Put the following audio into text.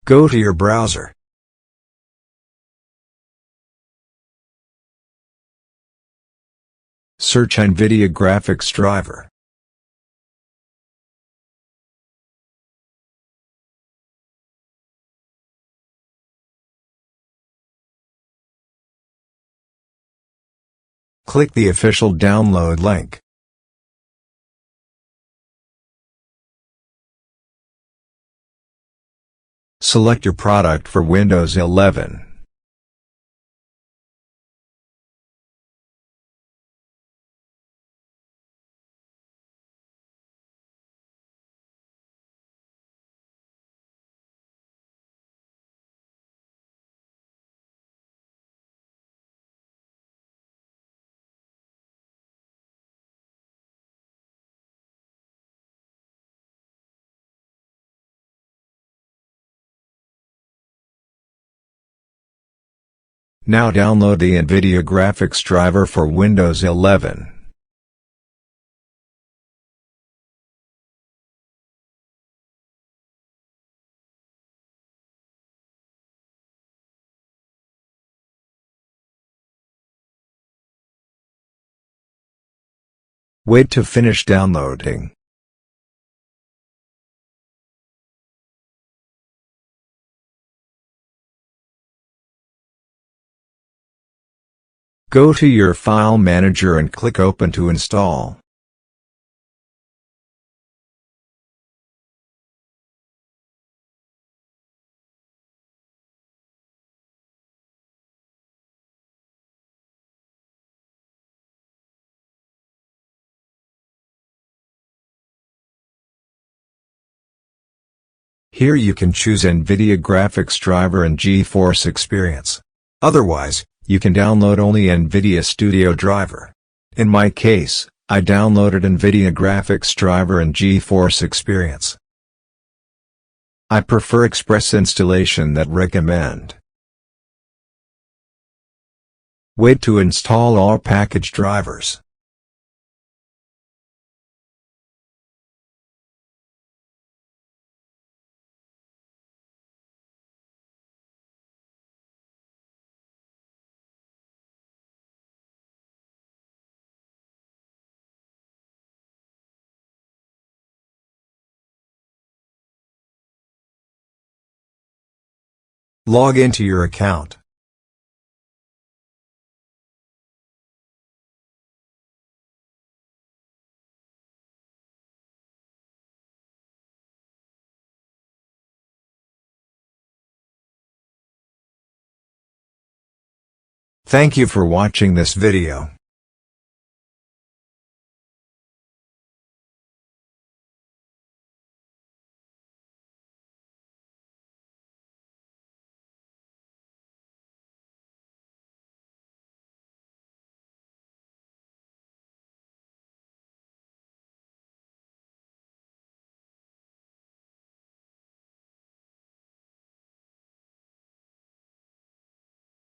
Go to your browser. Search NVIDIA graphics driver. Click the official download link. Select your product for Windows 11. Now download the NVIDIA graphics driver for Windows 11. Wait to finish downloading. Go to your file manager and click Open to install. Here you can choose NVIDIA graphics driver and GeForce Experience. Otherwise, you can download only NVIDIA Studio driver. In my case, I downloaded NVIDIA graphics driver and GeForce Experience. I prefer Express installation that recommend. Wait to install all package drivers. Log into your account. Thank you for watching this video.